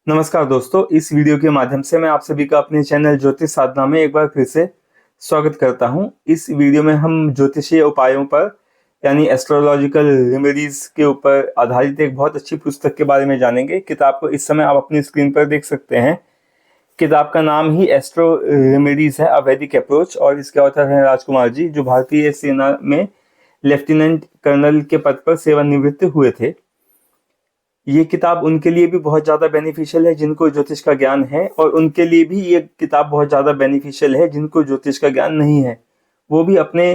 नमस्कार दोस्तों, इस वीडियो के माध्यम से मैं आप सभी का अपने चैनल ज्योतिष साधना में एक बार फिर से स्वागत करता हूं। इस वीडियो में हम ज्योतिषीय उपायों पर यानी एस्ट्रोलॉजिकल रेमेडीज के ऊपर आधारित एक बहुत अच्छी पुस्तक के बारे में जानेंगे। किताब को इस समय आप अपनी स्क्रीन पर देख सकते हैं। किताब का नाम ही एस्ट्रो रेमेडीज है, अ वैदिक अप्रोच, और इसके ऑथर हैं राजकुमार जी, जो भारतीय सेना में लेफ्टिनेंट कर्नल के पद पर सेवानिवृत्त हुए थे। ये किताब उनके लिए भी बहुत ज़्यादा बेनिफिशियल है जिनको ज्योतिष का ज्ञान है, और उनके लिए भी ये किताब बहुत ज़्यादा बेनिफिशियल है जिनको ज्योतिष का ज्ञान नहीं है। वो भी अपने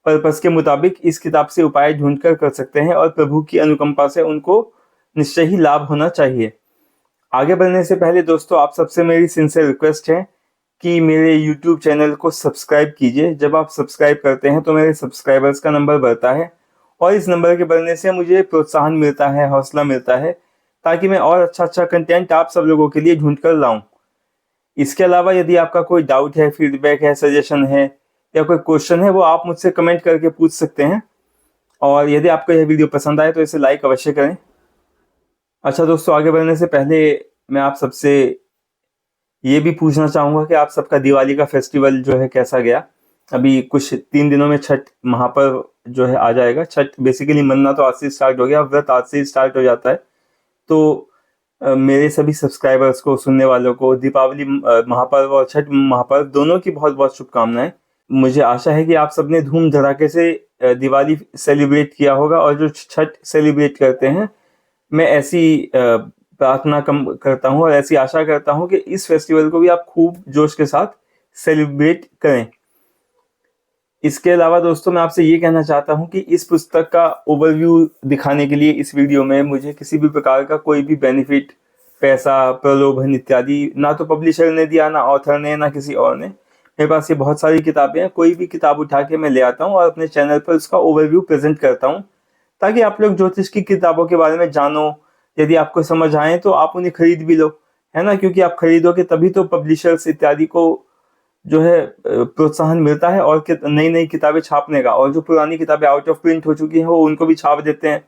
पर्पस के मुताबिक इस किताब से उपाय ढूंढकर कर सकते हैं, और प्रभु की अनुकंपा से उनको निश्चय ही लाभ होना चाहिए। आगे बढ़ने से पहले दोस्तों, आप सबसे मेरी सिंसियर रिक्वेस्ट है कि मेरे YouTube चैनल को सब्सक्राइब कीजिए। जब आप सब्सक्राइब करते हैं तो मेरे सब्सक्राइबर्स का नंबर बढ़ता है, और इस नंबर के बढ़ने से मुझे प्रोत्साहन मिलता है, हौसला मिलता है, ताकि मैं और अच्छा कंटेंट आप सब लोगों के लिए ढूंढ कर लाऊं। इसके अलावा यदि आपका कोई डाउट है, फीडबैक है, सजेशन है या कोई क्वेश्चन है, वो आप मुझसे कमेंट करके पूछ सकते हैं। और यदि आपको यह वीडियो पसंद आए तो इसे लाइक अवश्य करें। अच्छा दोस्तों, आगे बढ़ने से पहले मैं आप सबसे ये भी पूछना चाहूँगा कि आप सबका दिवाली का फेस्टिवल जो है कैसा गया। अभी कुछ 3 दिनों में छठ महापर्व जो है आ जाएगा। छठ बेसिकली मनना तो आज से स्टार्ट हो गया, व्रत आज से स्टार्ट हो जाता है। तो मेरे सभी सब्सक्राइबर्स को, सुनने वालों को दीपावली महापर्व और छठ महापर्व दोनों की बहुत बहुत शुभकामनाएं। मुझे आशा है कि आप सबने धूम धड़ाके से दिवाली सेलिब्रेट किया होगा, और जो छठ सेलिब्रेट करते हैं, मैं ऐसी प्रार्थना करता हूँ और ऐसी आशा करता हूँ कि इस फेस्टिवल को भी आप खूब जोश के साथ सेलिब्रेट करें। इसके अलावा दोस्तों, मैं आपसे ये कहना चाहता हूँ कि इस पुस्तक का ओवरव्यू दिखाने के लिए इस वीडियो में मुझे किसी भी प्रकार का कोई भी बेनिफिट, पैसा, प्रलोभन इत्यादि ना तो पब्लिशर ने दिया, ना ऑथर ने, ना किसी और ने। मेरे पास ये बहुत सारी किताबें हैं। कोई भी किताब उठा के मैं ले आता हूँ और अपने चैनल पर उसका ओवरव्यू प्रेजेंट करता हूँ, ताकि आप लोग ज्योतिष की किताबों के बारे में जानो। यदि आपको समझ आए तो आप उन्हें खरीद भी लो, है ना, क्योंकि आप खरीदोगे तभी तो पब्लिशर्स इत्यादि को जो है प्रोत्साहन मिलता है और नई नई किताबें छापने का। और जो पुरानी किताबें आउट ऑफ प्रिंट हो चुकी हैं वो उनको भी छाप देते हैं।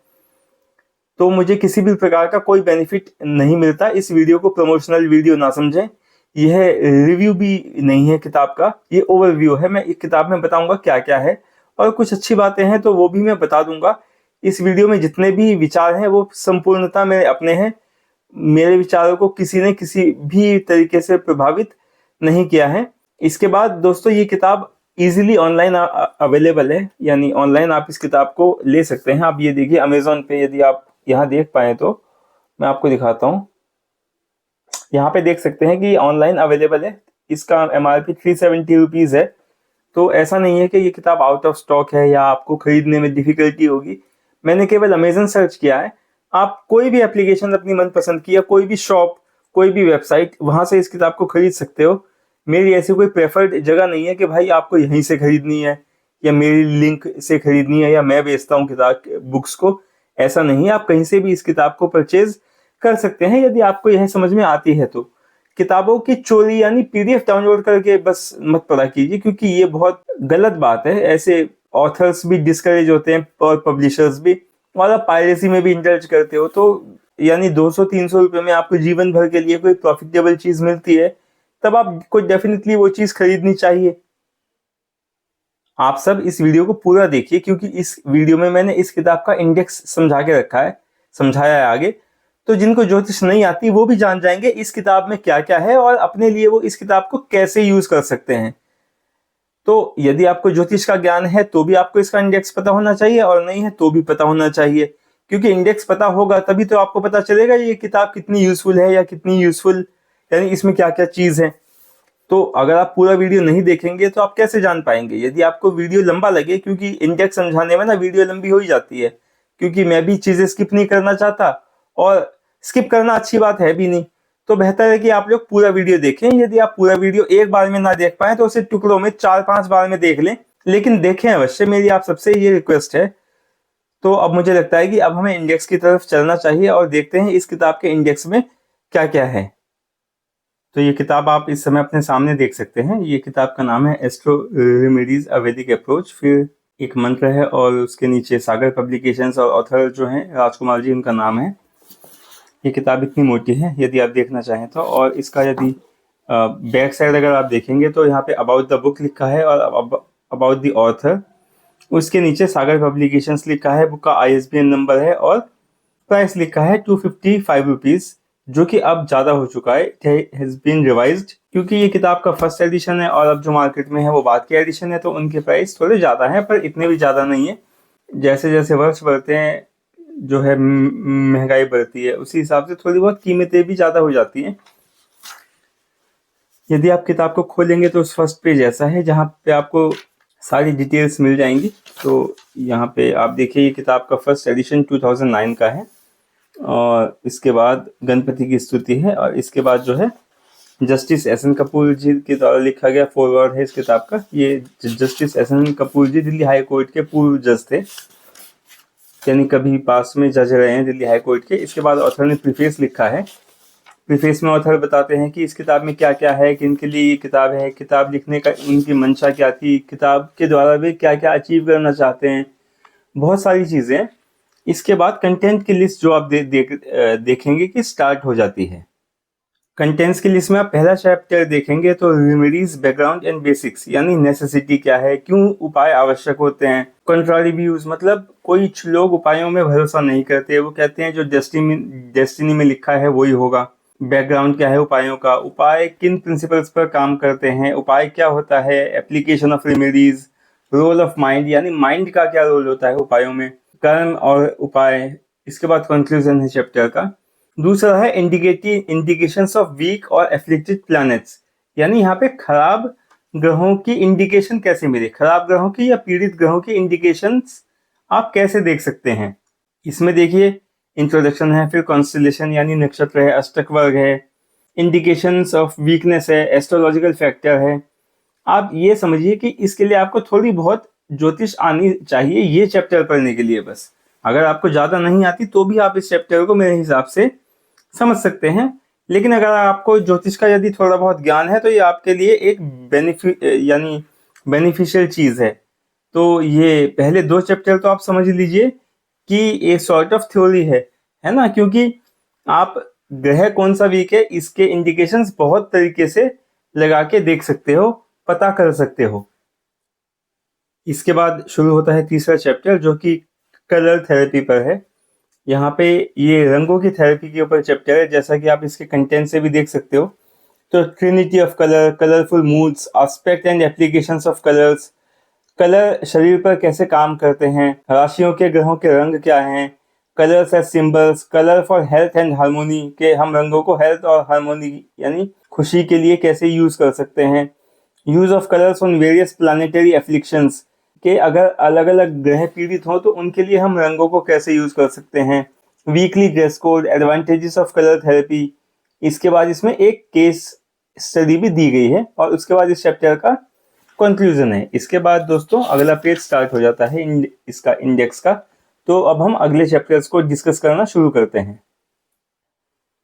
तो मुझे किसी भी प्रकार का कोई बेनिफिट नहीं मिलता। इस वीडियो को प्रमोशनल वीडियो ना समझें। यह रिव्यू भी नहीं है किताब का, ये ओवरव्यू है। मैं एक किताब में बताऊंगा क्या क्या है, और कुछ अच्छी बातें हैं तो वो भी मैं बता दूंगा। इस वीडियो में जितने भी विचार हैं वो संपूर्णता मेरे अपने हैं। मेरे विचारों को किसी ने किसी भी तरीके से प्रभावित नहीं किया है। इसके बाद दोस्तों, ये किताब इजीली ऑनलाइन अवेलेबल है, यानी ऑनलाइन आप इस किताब को ले सकते हैं। आप ये देखिए अमेजोन पे, यदि आप यहाँ देख पाए तो मैं आपको दिखाता हूँ। यहाँ पे देख सकते हैं कि ऑनलाइन अवेलेबल है। इसका MRP 370 रुपीज़ है। तो ऐसा नहीं है कि ये किताब आउट ऑफ स्टॉक है या आपको खरीदने में डिफिकल्टी होगी। मैंने केवल अमेजन सर्च किया है। आप कोई भी एप्लीकेशन अपनी मनपसंद की, या कोई भी शॉप, कोई भी वेबसाइट, वहां से इस किताब को खरीद सकते हो। मेरी ऐसी कोई प्रेफर्ड जगह नहीं है कि भाई आपको यहीं से खरीदनी है, या मेरी लिंक से खरीदनी है, या मैं बेचता हूँ किताब बुक्स को। ऐसा नहीं है, आप कहीं से भी इस किताब को परचेज कर सकते हैं यदि आपको यह समझ में आती है तो। किताबों की चोरी यानी PDF डाउनलोड करके बस मत पढ़ा कीजिए, क्योंकि ये बहुत गलत बात है। ऐसे ऑथर्स भी डिस्करेज होते हैं और पब्लिशर्स भी, और आप पायरेसी में भी इंडल्ज करते हो। तो यानी 200-300 रुपये में आपको जीवन भर के लिए कोई प्रॉफिटेबल चीज मिलती है, तब आपको डेफिनेटली वो चीज खरीदनी चाहिए। आप सब इस वीडियो को पूरा देखिए, क्योंकि इस वीडियो में मैंने इस किताब का इंडेक्स समझा के रखा है, समझाया है आगे। तो जिनको ज्योतिष नहीं आती वो भी जान जाएंगे इस किताब में क्या क्या है, और अपने लिए वो इस किताब को कैसे यूज कर सकते हैं। तो यदि आपको ज्योतिष का ज्ञान है तो भी आपको इसका इंडेक्स पता होना चाहिए, और नहीं है तो भी पता होना चाहिए। क्योंकि इंडेक्स पता होगा तभी तो आपको पता चलेगा ये किताब कितनी यूजफुल है, या कितनी यूजफुल, यानी इसमें क्या क्या चीज है। तो अगर आप पूरा वीडियो नहीं देखेंगे तो आप कैसे जान पाएंगे। यदि आपको वीडियो लंबा लगे, क्योंकि इंडेक्स समझाने में ना वीडियो लंबी हो ही जाती है, क्योंकि मैं भी चीजें स्किप नहीं करना चाहता, और स्किप करना अच्छी बात है भी नहीं। तो बेहतर है कि आप लोग पूरा वीडियो देखें। यदि आप पूरा वीडियो एक बार में ना देख पाए तो उसे टुकड़ों में 4-5 बार में देख लें, लेकिन देखें अवश्य। मेरी आप सबसे ये रिक्वेस्ट है। तो अब मुझे लगता है कि अब हमें इंडेक्स की तरफ चलना चाहिए, और देखते हैं इस किताब के इंडेक्स में क्या क्या है। तो ये किताब आप इस समय अपने सामने देख सकते हैं। ये किताब का नाम है एस्ट्रो रेमेडीज, अ वैदिक अप्रोच। फिर एक मंत्र है, और उसके नीचे सागर पब्लिकेशंस, और ऑथर जो हैं राजकुमार जी, उनका नाम है। ये किताब इतनी मोटी है यदि आप देखना चाहें तो। और इसका यदि बैक साइड अगर आप देखेंगे तो यहाँ पे अबाउट द बुक लिखा है और अबाउट द ऑथर। उसके नीचे सागर पब्लिकेशंस लिखा है, बुक का ISBN नंबर है और प्राइस लिखा है 255 रुपीज़, जो कि अब ज़्यादा हो चुका है। इट हैज़ बीन रिवाइज्ड, क्योंकि ये किताब का फर्स्ट एडिशन है और अब जो मार्केट में है वो बाद के एडिशन है, तो उनके प्राइस थोड़े ज़्यादा हैं, पर इतने भी ज़्यादा नहीं है। जैसे जैसे वर्ष बढ़ते हैं जो है महंगाई बढ़ती है, उसी हिसाब से थोड़ी बहुत कीमतें भी ज़्यादा हो जाती हैं। यदि आप किताब को खोलेंगे तो उस फर्स्ट पेज ऐसा है जहाँ पे आपको सारी डिटेल्स मिल जाएंगी। तो यहाँ पे आप देखिए, ये किताब का फर्स्ट एडिशन 2009 का है और इसके बाद गणपति की स्तुति है और इसके बाद जो है जस्टिस SN कपूर जी के द्वारा लिखा गया फॉरवर्ड है इस किताब का। ये जस्टिस SN कपूर जी दिल्ली हाई कोर्ट के पूर्व जज थे, यानी कभी पास में जज रहे हैं दिल्ली हाई कोर्ट के। इसके बाद ऑथर ने प्रीफेस लिखा है। प्रीफेस में ऑथर बताते हैं कि इस किताब में क्या क्या है, किन के लिए ये किताब है, किताब लिखने का उनकी मंशा क्या थी, किताब के द्वारा वे क्या क्या अचीव करना चाहते हैं, बहुत सारी चीज़ें। इसके बाद कंटेंट की लिस्ट जो आप देखेंगे कि स्टार्ट हो जाती है। कंटेंट्स की लिस्ट में आप पहला चैप्टर देखेंगे तो रेमेडीज, बैकग्राउंड एंड बेसिक्स, यानी नेसेसिटी क्या है, क्यों उपाय आवश्यक होते हैं। कंट्रारी व्यूज, मतलब कोई लोग उपायों में भरोसा नहीं करते, वो कहते हैं जो डेस्टिनी में लिखा है वही होगा। बैकग्राउंड क्या है उपायों का, उपाय किन प्रिंसिपल्स पर काम करते हैं, उपाय क्या होता है, application of remedies, role of mind, यानी माइंड का क्या रोल होता है उपायों में, कर्म और उपाय। इसके बाद कंक्लूजन है चैप्टर का। दूसरा है इंडिकेशंस ऑफ वीक और एफ्लिक्टेड प्लैनेट्स, यानी यहाँ पे खराब ग्रहों की इंडिकेशन कैसे मिले, खराब ग्रहों की या पीड़ित ग्रहों की इंडिकेशंस आप कैसे देख सकते हैं। इसमें देखिए इंट्रोडक्शन है, फिर कॉन्स्टेलेशन यानी नक्षत्र है, अष्टक वर्ग है, इंडिकेशंस ऑफ वीकनेस है, एस्ट्रोलॉजिकल फैक्टर है। आप ये समझिए कि इसके लिए आपको थोड़ी बहुत ज्योतिष आनी चाहिए ये चैप्टर पढ़ने के लिए। बस अगर आपको ज़्यादा नहीं आती तो भी आप इस चैप्टर को मेरे हिसाब से समझ सकते हैं, लेकिन अगर आपको ज्योतिष का यदि थोड़ा बहुत ज्ञान है तो ये आपके लिए एक बेनिफिशियल चीज़ है। तो ये पहले 2 चैप्टर तो आप समझ लीजिए कि ये सॉर्ट ऑफ थ्योरी है ना, क्योंकि आप ग्रह कौन सा वीक है इसके इंडिकेशंस बहुत तरीके से लगा के देख सकते हो, पता कर सकते हो। इसके बाद शुरू होता है तीसरा चैप्टर जो कि कलर थेरेपी पर है। यहाँ पे ये रंगों की थेरेपी के ऊपर चैप्टर है, जैसा कि आप इसके कंटेंट से भी देख सकते हो। तो Trinity of colour, colourful moods, aspect and applications of colours, colour शरीर पर कैसे काम करते हैं, राशियों के ग्रहों के रंग क्या हैं, colours as symbols, colour for health and harmony, के हम रंगों को हेल्थ और हार्मोनी यानी खुशी के लिए कैसे यूज कर सकते हैं। Use of colours on various planetary afflictions, के अगर अलग अलग ग्रह पीड़ित हों तो उनके लिए हम रंगों को कैसे यूज कर सकते हैं। Weekly dress code, advantages of colour therapy. इसके बाद इसमें एक केस स्टडी भी दी गई है और उसके बाद इस चैप्टर का कंक्लूजन है। इसके बाद दोस्तों अगला पेज स्टार्ट हो जाता है इसका इंडेक्स का। तो अब हम अगले चैप्टर्स को डिस्कस करना शुरू करते हैं।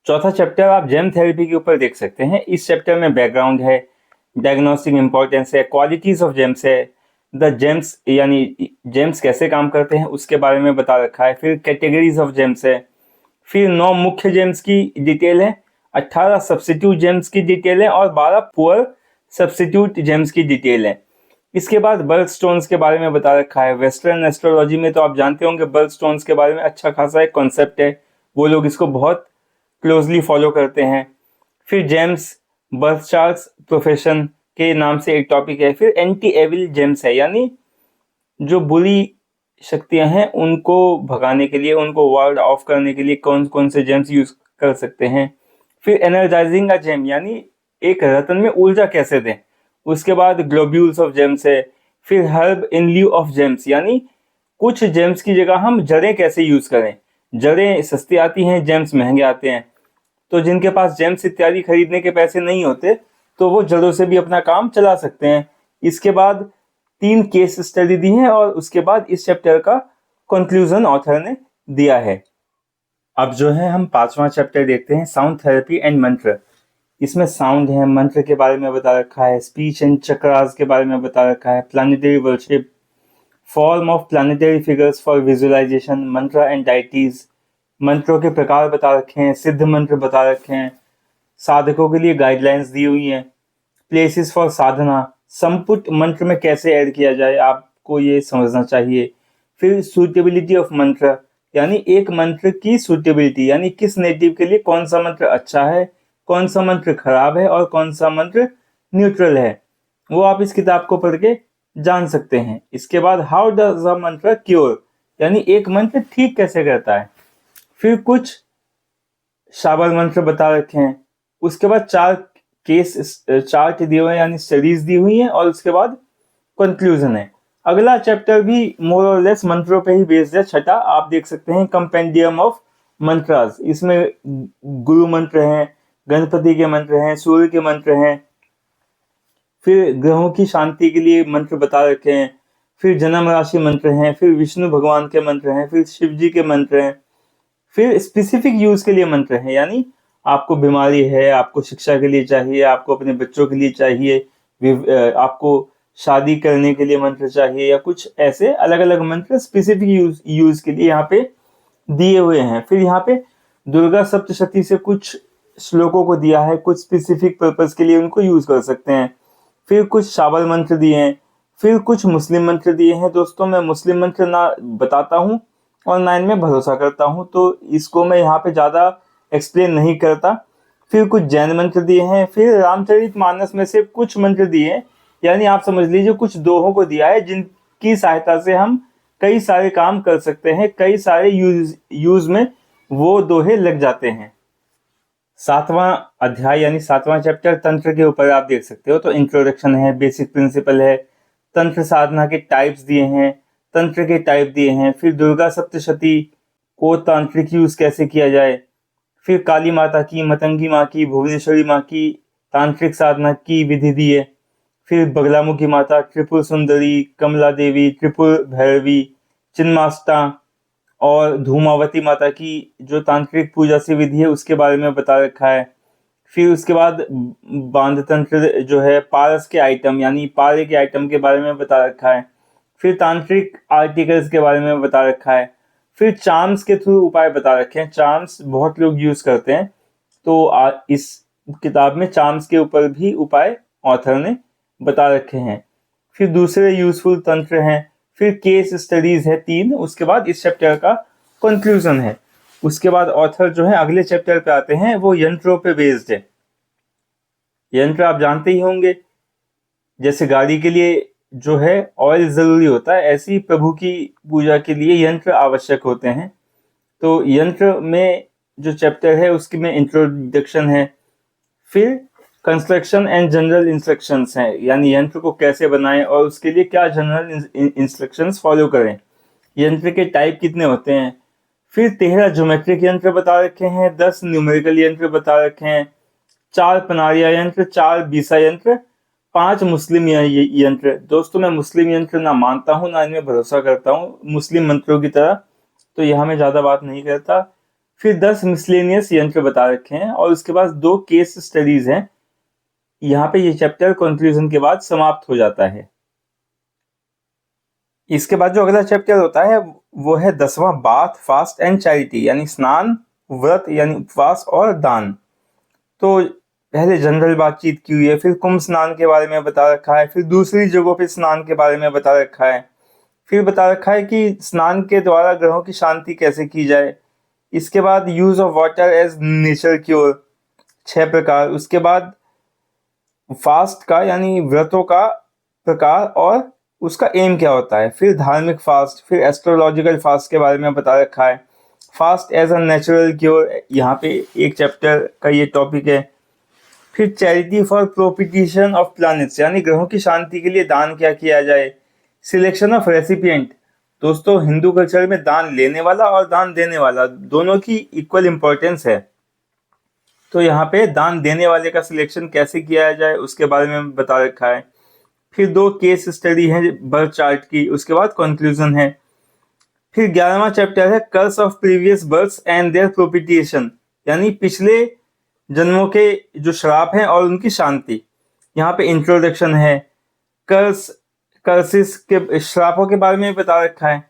चौथा चैप्टर आप जेम थेरेपी के ऊपर देख सकते हैं। इस चैप्टर में बैकग्राउंड है, डायग्नोस्टिक इंपॉर्टेंस है, क्वालिटीज ऑफ जेम्स है, द जेम्स यानी जेम्स कैसे काम करते हैं उसके बारे में बता रखा है, फिर कैटेगरीज ऑफ जेम्स है, फिर 9 मुख्य जेम्स की डिटेल है, 18 सब्स्टिट्यूट जेम्स की डिटेल है और 12 पुअर सब्स्टिट्यूट जेम्स की डिटेल है। इसके बाद बर्थ स्टोन्स के बारे में बता रखा है। वेस्टर्न एस्ट्रोलॉजी में तो आप जानते होंगे बर्थ स्टोन्स के बारे में अच्छा खासा एक कॉन्सेप्ट है, वो लोग इसको बहुत क्लोजली फॉलो करते हैं। फिर जेम्स, बर्थ चार्ट्स, प्रोफेशन के नाम से एक टॉपिक है। फिर एंटी एविल जेम्स है, यानी जो बुरी शक्तियां हैं उनको भगाने के लिए, उनको वार्ड ऑफ करने के लिए कौन कौन से जेम्स यूज कर सकते हैं। फिर एनर्जाइजिंग अ जेम, यानी एक रतन में ऊर्जा कैसे दें। उसके बाद ग्लोब्यूल्स ऑफ जेम्स है। फिर herb in lieu of James, यानी कुछ जेम्स की जगह हम जड़ें कैसे यूज करें। जड़ें सस्ती आती हैं, जेम्स महंगे आते हैं, तो जिनके पास जेम्स इत्यादि खरीदने के पैसे नहीं होते तो वो जड़ों से भी अपना काम चला सकते हैं। इसके बाद 3 केस स्टडी दी हैं और उसके बाद इस चैप्टर का कंक्लूजन ऑथर ने दिया है। अब जो है हम 5वां चैप्टर देखते हैं, साउंड थेरेपी एंड मंत्र। इसमें साउंड है, मंत्र के बारे में बता रखा है, स्पीच एंड चक्रास के बारे में बता रखा है, planetary worship, form of planetary figures for visualisation, mantra and deities, मंत्रों के प्रकार बता रखे हैं, सिद्ध मंत्र बता रखे हैं, साधकों के लिए गाइडलाइंस दी हुई हैं, प्लेसेस फॉर साधना, संपुट मंत्र में कैसे ऐड किया जाए आपको ये समझना चाहिए। फिर सूटेबिलिटी ऑफ मंत्र, यानी एक मंत्र की सूटेबिलिटी, यानी किस नेटिव के लिए कौन सा मंत्र अच्छा है, कौन सा मंत्र खराब है और कौन सा मंत्र न्यूट्रल है, वो आप इस किताब को पढ़ के जान सकते हैं। इसके बाद हाउ डज अ मंत्र क्योर, यानी एक मंत्र ठीक कैसे करता है। फिर कुछ शाबल मंत्र बता रखे हैं। उसके बाद 4 केस चार्ट दिए हुए हैं, यानी स्टडीज दी हुई हैं, और उसके बाद कंक्लूजन है। अगला चैप्टर भी मोर और लेस मंत्रों पे ही बेस्ड है। छठा आप देख सकते हैं कंपेंडियम ऑफ मंत्रास, इसमें गुरु मंत्र हैं, गणपति के मंत्र हैं, सूर्य के मंत्र हैं, फिर ग्रहों की शांति के लिए मंत्र बता रखे हैं, फिर जन्म राशि मंत्र हैं, फिर विष्णु भगवान के मंत्र हैं, फिर शिव जी के मंत्र हैं, फिर स्पेसिफिक यूज के लिए मंत्र हैं, यानी आपको बीमारी है, आपको शिक्षा के लिए चाहिए, आपको अपने बच्चों के लिए चाहिए, आपको शादी करने के लिए मंत्र चाहिए, या कुछ ऐसे अलग अलग मंत्र स्पेसिफिक यूज के लिए यहाँ पे दिए हुए हैं। फिर यहाँ पे दुर्गा सप्तशती से कुछ श्लोकों को दिया है, कुछ स्पेसिफिक पर्पस के लिए उनको यूज कर सकते हैं। फिर कुछ शाबल मंत्र दिए हैं, फिर कुछ मुस्लिम मंत्र दिए हैं। दोस्तों मैं मुस्लिम मंत्र ना बताता हूँ और ना इनमें भरोसा करता हूँ, तो इसको मैं यहाँ पे ज़्यादा एक्सप्लेन नहीं करता। फिर कुछ जैन मंत्र दिए हैं, फिर रामचरितमानस में से कुछ मंत्र दिए हैं, यानी आप समझ लीजिए कुछ दोहों को दिया है जिनकी सहायता से हम कई सारे काम कर सकते हैं, कई सारे यूज में वो दोहे लग जाते हैं। 7वां अध्याय यानी 7वां चैप्टर तंत्र के ऊपर आप देख सकते हो। तो इंट्रोडक्शन है, बेसिक प्रिंसिपल है, तंत्र साधना के टाइप्स दिए हैं, तंत्र के टाइप दिए हैं, फिर दुर्गा सप्तशती को तांत्रिक यूज कैसे किया जाए, फिर काली माता की, मतंगी माँ की, भुवनेश्वरी माँ की तांत्रिक साधना की विधि दी है, फिर बगलामुखी माता, त्रिपुर सुंदरी, कमला देवी, त्रिपुर भैरवी, चिन्मास्ता और धूमावती माता की जो तांत्रिक पूजा से विधि है उसके बारे में बता रखा है। फिर उसके बाद बांध तंत्र जो है, पारस के आइटम यानी पारे के आइटम के बारे में बता रखा है। फिर तांत्रिक आर्टिकल्स के बारे में बता रखा है। फिर चार्म्स के थ्रू उपाय बता रखे हैं। चार्म्स बहुत लोग यूज करते हैं, तो इस किताब में चार्म्स के ऊपर भी उपाय ऑथर ने बता रखे हैं। फिर दूसरे यूजफुल तंत्र हैं, फिर केस स्टडीज है 3, उसके बाद इस चैप्टर का कंक्लूजन है। उसके बाद ऑथर जो है अगले चैप्टर पे आते हैं, वो यंत्रों पे बेस्ड है। यंत्र आप जानते ही होंगे, जैसे गाड़ी के लिए जो है ऑयल जरूरी होता है, ऐसी प्रभु की पूजा के लिए यंत्र आवश्यक होते हैं। तो यंत्र में जो चैप्टर है उसकी में इंट्रोडक्शन है, फिर कंस्ट्रक्शन एंड जनरल इंस्ट्रक्शंस हैं, यानी यंत्र को कैसे बनाएं और उसके लिए क्या जनरल इंस्ट्रक्शंस फॉलो करें, यंत्र के टाइप कितने होते हैं, फिर 13 ज्योमेट्रिक यंत्र बता रखे हैं, 10 न्यूमेरिकल यंत्र बता रखे हैं, 4 पनारिया यंत्र, 4 बीसा यंत्र, 5 मुस्लिम यंत्र। दोस्तों मैं मुस्लिम यंत्र ना मानता हूँ ना इनमें भरोसा करता हूँ मुस्लिम मंत्रों की तरह, तो यहाँ मैं ज़्यादा बात नहीं करता। फिर 10 मिसलेनियस यंत्र बता रखे हैं, और उसके बाद 2 केस स्टडीज हैं। यहाँ पे ये चैप्टर कंक्लूजन के बाद समाप्त हो जाता है। इसके बाद जो अगला चैप्टर होता है वो है 10वां बाथ फास्ट एंड चैरिटी, यानी स्नान, व्रत यानी उपवास और दान। तो पहले जनरल बातचीत की हुई है, फिर कुंभ स्नान के बारे में बता रखा है, फिर दूसरी जगहों पे स्नान के बारे में बता रखा है, फिर बता रखा है कि स्नान के द्वारा ग्रहों की शांति कैसे की जाए। इसके बाद use of water as nature cure 6 प्रकार। उसके बाद फास्ट का यानी व्रतों का प्रकार और उसका एम क्या होता है, फिर धार्मिक फास्ट, फिर एस्ट्रोलॉजिकल फास्ट के बारे में बता रखा है, fast as a natural cure, यहाँ पे एक चैप्टर का ये टॉपिक है। फिर charity for propitiation of planets, यानी ग्रहों की शांति के लिए दान क्या किया जाए। सिलेक्शन ऑफ रेसिपिएंट, दोस्तों हिंदू कल्चर में दान लेने वाला और दान देने वाला दोनों की इक्वल इंपॉर्टेंस है, तो यहाँ पे दान देने वाले का सिलेक्शन कैसे किया जाए उसके बारे में बता रखा है। फिर 2 केस स्टडी है बर्थ चार्ट की, उसके बाद कंक्लूजन है। फिर 11वां चैप्टर है curse of previous births and their propitiation, यानी पिछले जन्मों के जो श्राप हैं और उनकी शांति। यहाँ पे इंट्रोडक्शन है, कर्सिस के श्रापों के बारे में बता रखा है,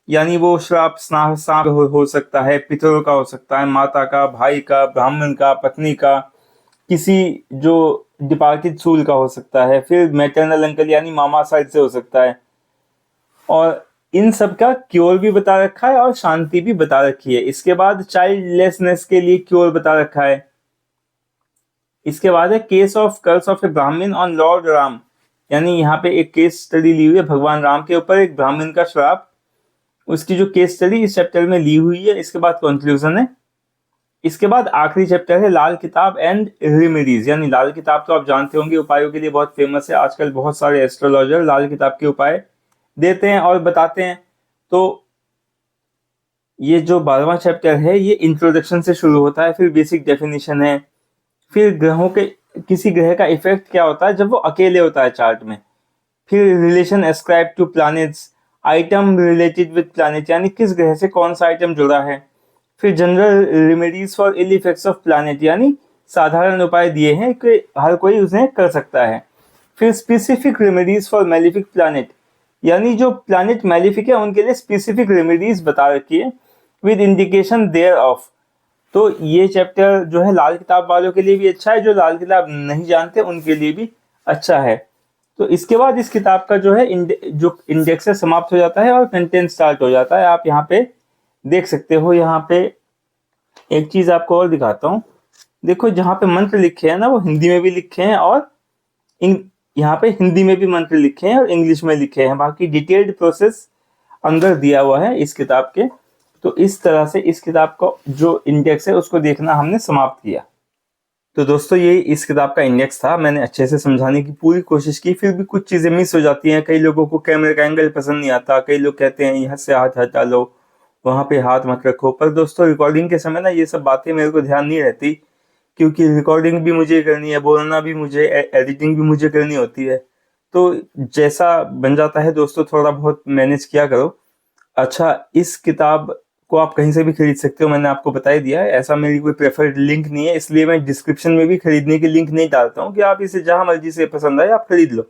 यानी वो श्राप सांप हो सकता है, पितरों का हो सकता है, माता का, भाई का, ब्राह्मण का, पत्नी का, किसी जो डिपार्टेड सूल का हो सकता है, फिर मैटरनल अंकल यानी मामा साइड से हो सकता है। और इन सब का क्योर भी बता रखा है और शांति भी बता रखी है। इसके बाद चाइल्डलेसनेस के लिए क्योर बता रखा है। इसके बाद है केस ऑफ कर्स ऑफ ए ब्राह्मण ऑन लॉर्ड राम, यानी यहाँ पे एक केस स्टडी ली हुई है भगवान राम के ऊपर, एक ब्राह्मण का श्राप, उसकी जो केस स्टडी इस चैप्टर में ली हुई है। इसके बाद कंक्लूजन है। इसके बाद आखिरी चैप्टर है लाल किताब एंड रेमेडीज, यानी लाल किताब तो आप जानते होंगे उपायों के लिए बहुत फेमस है। आजकल बहुत सारे एस्ट्रोलॉजर लाल किताब के उपाय देते हैं और बताते हैं। तो ये जो 12वां चैप्टर है ये इंट्रोडक्शन से शुरू होता है, फिर बेसिक डेफिनेशन है, फिर ग्रहों के किसी ग्रह का इफेक्ट क्या होता है जब वो अकेले होता है चार्ट में, फिर relation ascribe to planets, item related with planet, यानी किस ग्रह से कौन सा आइटम जुड़ा है, फिर general remedies for ill effects of planet, यानी साधारण उपाय दिए हैं कि हर कोई उन्हें कर सकता है, फिर specific remedies for malefic planet, यानी जो प्लैनेट मैलिफिक है उनके लिए स्पेसिफिक रेमेडीज बता रखी है विद इंडिकेशन देयर ऑफ। तो ये चैप्टर जो है लाल किताब वालों के लिए भी अच्छा है, जो लाल किताब नहीं जानते उनके लिए भी अच्छा है। तो इसके बाद इस किताब का जो है जो इंडेक्स है समाप्त हो जाता है और कंटेंट स्टार्ट हो जाता है। आप यहाँ पे देख सकते हो। यहाँ पे एक चीज आपको और दिखाता हूँ। देखो जहाँ पे मंत्र लिखे हैं ना वो हिंदी में भी लिखे हैं और यहाँ पे हिंदी में भी मंत्र लिखे हैं और इंग्लिश में लिखे हैं। बाकी डिटेल्ड प्रोसेस अंदर दिया हुआ है इस किताब के। तो इस तरह से इस किताब का जो इंडेक्स है उसको देखना हमने समाप्त किया। तो दोस्तों ये इस किताब का इंडेक्स था। मैंने अच्छे से समझाने की पूरी कोशिश की, फिर भी कुछ चीज़ें मिस हो जाती हैं। कई लोगों को कैमरे का एंगल पसंद नहीं आता, कई लोग कहते हैं यहाँ से हाथ हटा लो, वहाँ पे हाथ मत रखो। पर दोस्तों रिकॉर्डिंग के समय ना ये सब बातें मेरे को ध्यान नहीं रहती, क्योंकि रिकॉर्डिंग भी मुझे करनी है, बोलना भी मुझे, एडिटिंग भी मुझे करनी होती है। तो जैसा बन जाता है दोस्तों, थोड़ा बहुत मैनेज किया करो। अच्छा, इस किताब को आप कहीं से भी खरीद सकते हो, मैंने आपको बता ही दिया है। ऐसा मेरी कोई प्रेफर्ड लिंक नहीं है, इसलिए मैं डिस्क्रिप्शन में भी खरीदने की लिंक नहीं डालता हूँ कि आप इसे जहां मर्जी से पसंद आए आप खरीद लो।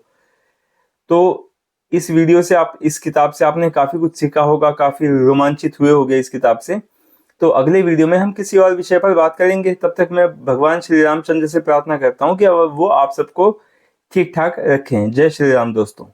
तो इस वीडियो से आप इस किताब से आपने काफी कुछ सीखा होगा, काफी रोमांचित हुए होंगे इस किताब से। तो अगले वीडियो में हम किसी और विषय पर बात करेंगे। तब तक मैं भगवान श्री रामचंद्र से प्रार्थना करता हूँ कि वो आप सबको ठीक ठाक रखें। जय श्री राम दोस्तों।